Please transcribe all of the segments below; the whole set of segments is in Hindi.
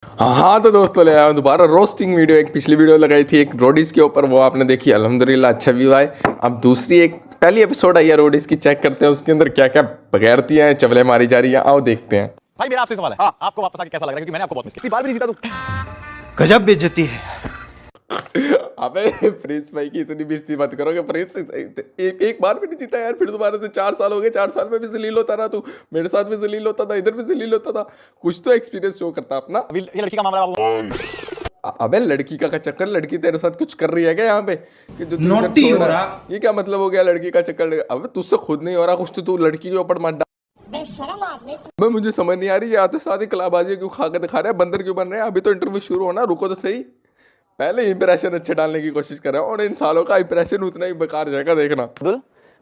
हाँ तो दोस्तों ले आया दोबारा रोस्टिंग वीडियो। एक पिछली वीडियो लगाई थी एक रोडीज के ऊपर, वो आपने देखी, अल्हम्दुलिल्लाह अच्छा व्यू आए। अब दूसरी एक पहली एपिसोड आई है रोडीज की, चेक करते हैं उसके अंदर क्या क्या बगैरतियां हैं, चवले मारी जा रही है। आओ देखते हैं। भाई मेरा आपसे सवाल है, हाँ, आपको वापस आके कैसा लग रहा है? क्योंकि मैंने आपको बहुत मिस किया, इतनी बार भी नहीं जीता तू। गजब बेइज्जती है। अबे प्रिंस भाई की इतनी बेइज्जती मत करो कि प्रिंस एक बार भी नहीं जीता यार, फिर दोबारा से 4 साल हो गए, 4 साल में भी जलील होता रहा तू, मेरे साथ भी जलील होता था, इधर भी जलील होता था। कुछ तो एक्सपीरियंस शो करता अपना। अभी ये लड़की का मामला बाबू। अबे लड़की का चक्कर, लड़की तेरे साथ कुछ कर रही है क्या यहाँ पे कि जो नोटी हो रहा। ये क्या मतलब हो गया लड़की का चक्कर? अबे तुझसे खुद नहीं हो रहा कुछ तो तू लड़की के ऊपर मत डाल। बेशरम आदमी। मैं मुझे समझ नहीं आ रही, या तो साथ ही कलाबाजी क्यों खा के दिखा रहे हैं, बंदर क्यों बन रहे हैं? अभी तो इंटरव्यू शुरू होना, रुको तो सही। पहले इंप्रेशन अच्छे डालने की कोशिश कर रहे हैं और इन सालों का इंप्रेशन उतना ही बेकार जाएगा, देखना। बट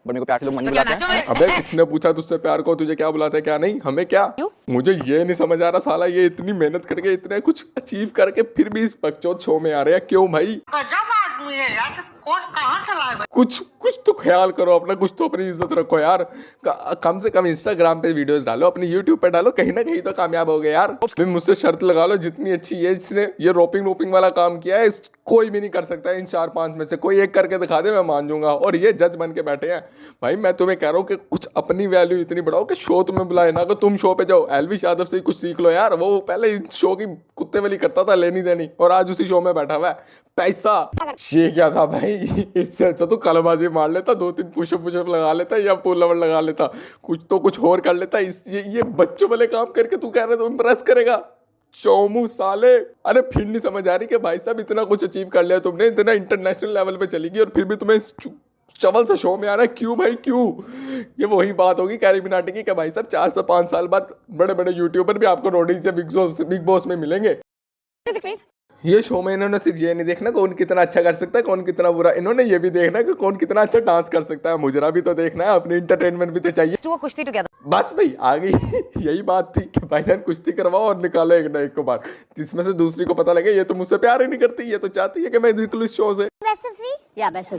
मेरे को प्यार से लोग मन्नू बुलाते हैं। अबे किसने पूछा तुझसे प्यार को? तुझे क्या बुलाते हैं क्या नहीं, हमें क्या? मुझे ये नहीं समझ आ रहा, साला ये इतनी मेहनत करके इतने कुछ अचीव करके फिर भी इस बकचोद शो में आ रहे हैं, क्यों भाई? गजब आदमी है यार, कौन कहाँ चला है? कुछ तो ख्याल करो अपना, कुछ तो अपनी इज्जत रखो यार। कम से कम इंस्टाग्राम पे वीडियोस डालो, अपनी यूट्यूब पे डालो, कहीं ना कहीं तो कामयाब हो गए यार। फिर मुझसे शर्त लगा लो, जितनी अच्छी है इसने ये रोपिंग वाला काम किया है, कोई भी नहीं कर सकता इन 4-5 में से, कोई एक करके दिखा दे मैं मान जाऊंगा। और ये जज बन के बैठे हैं। भाई मैं तुम्हें कह रहा हूँ कि कुछ अपनी वैल्यू इतनी बढ़ाओ कि शो तुम्हें बुलाए ना, कि तुम शो पे जाओ। एलविश यादव से ही कुछ सीख लो यार, वो पहले शो की कुत्ते वाली करता था, लेनी देनी, और आज उसी शो में बैठा हुआ है। पैसा ये क्या था भाई? इससे अच्छा तो कलबाजी मार लेता, 2-3 पुशअप लगा लेता या पुल लेवल लगा लेता, कुछ और कर लेता। ये बच्चों वाले काम करके तू कह रहे तो इम्प्रेस करेगा? चौमू साले। अरे फिर नहीं समझ आ रही कि भाई साहब इतना कुछ अचीव कर लिया तुमने, इतना इंटरनेशनल लेवल पे चली गई और फिर भी तुम्हें चवल से शो में आ रहा है, क्यों भाई क्यों? ये वही बात होगी कैरी मिनाटी की कि भाई साहब 4 से 5 साल बाद बड़े बड़े यूट्यूबर भी आपको रोडीज से बिग बॉस में मिलेंगे। ये शो में इन्होंने सिर्फ ये नहीं देखना कौन कितना अच्छा कर सकता है, कौन कितना बुरा, इन्होंने ये भी देखना है कि कौन कितना अच्छा डांस कर सकता है। मुजरा भी तो देखना है, अपनी इंटरटेनमेंट भी तो चाहिए। बस भाई आ गई यही बात थी कि भाईजान कुश्ती करवाओ और निकालो एक ना एक को बाहर, जिसमें से दूसरी को पता लगे ये तो मुझसे प्यार ही नहीं करती, ये तो चाहती है कि मैं निकलूं इस शो से।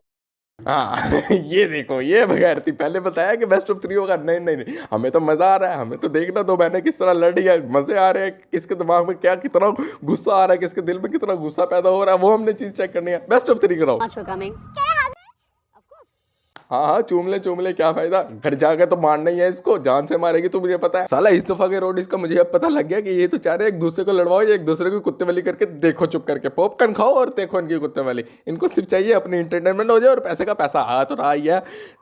हाँ ये देखो, ये बगैरती पहले बताया कि बेस्ट ऑफ 3 होगा। नहीं, हमें तो मजा आ रहा है, हमें तो देखना 2 महीने किस तरह लड़ी है, मजे आ रहे हैं, किसके दिमाग में क्या कितना गुस्सा आ रहा है, किसके दिल में कितना गुस्सा पैदा हो रहा है, वो हमने चीज चेक करनी है। बेस्ट ऑफ 3 कराओ। हाँ चूम ले क्या फायदा, घर जाकर तो मारना ही है इसको, जान से मारेगी तो मुझे पता है। साला इस दफा के रोडीज का मुझे अब पता लग गया कि ये तो चाह रहे एक दूसरे को लड़वाओ, एक दूसरे को कुत्ते वाली करके देखो, चुप करके पॉपकॉर्न खाओ और देखो इनकी कुत्ते वाली। इनको सिर्फ चाहिए अपनी इंटरटेनमेंट हो जाए और पैसे का पैसा आ तो रहा ही है,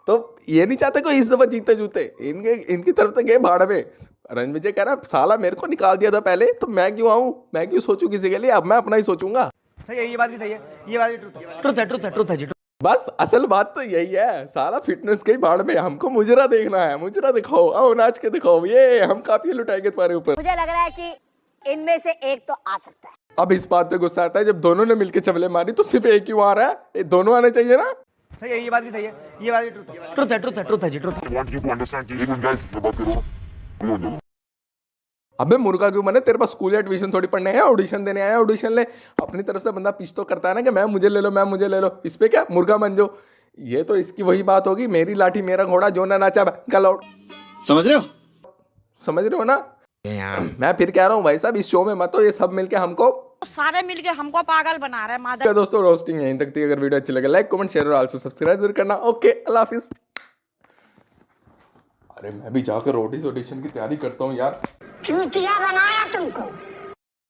तो ये नहीं चाहते कोई इस दफा जीते जूते, इनकी तरफ से गए भाड़ में। रंज विजय कह रहा साला मेरे को निकाल दिया था पहले, तो मैं क्यों आऊँ, मैं क्यों सोचूं किसी के लिए, अब मैं अपना ही सोचूंगा। सही है, ये बात भी सही है, ये बात भी ट्रुथ है। बस असल बात तो यही है, साला फिटनेस के भाड़ में, हमको मुजरा देखना है, मुजरा दिखाओ, आओ नाच के दिखाओ, ये हम काफी लुटाएंगे तुम्हारे ऊपर। मुझे लग रहा है कि इनमें से एक तो आ सकता है। अब इस बात पे गुस्सा आता है जब दोनों ने मिलके चवले मारी, तो सिर्फ एक क्यों आ रहा है? ये दोनों आने चाहिए ना। सही है, ये बात भी सही है, ये बात भी ट्रुथ है। want you to understand कि even guys मैं बात कर रहा हूँ। अबे मुर्गा क्यों बने? तेरे पास स्कूल या ट्यूशन थोड़ी पढ़ने आया, ऑडिशन देने आया, ऑडिशन ले। अपनी तरफ से बंदा पिच तो करता है ना कि मैं मुझे ले लो, इस पे क्या मुर्गा बन जाओ। ये तो इसकी वही बात होगी, मेरी लाठी मेरा घोड़ा, जो ना नाचा गल आउट। समझ रहे हो ना? मैं फिर कह रहा हूँ भाई साहब इस शो में मत हो, ये सब मिलके हमको सारे मिलके हमको पागल बना रहे हैं मादर। दोस्तों रोस्टिंग यहीं तक थी। अगर वीडियो अच्छी लगे लाइक कमेंट शेयर और आल्सो सब्सक्राइब जरूर करना। ओके अल्लाह हाफिज। अरे मैं भी जाकर ऑडिशन की तैयारी करता हूँ यार। चूतिया बनाया तुमको।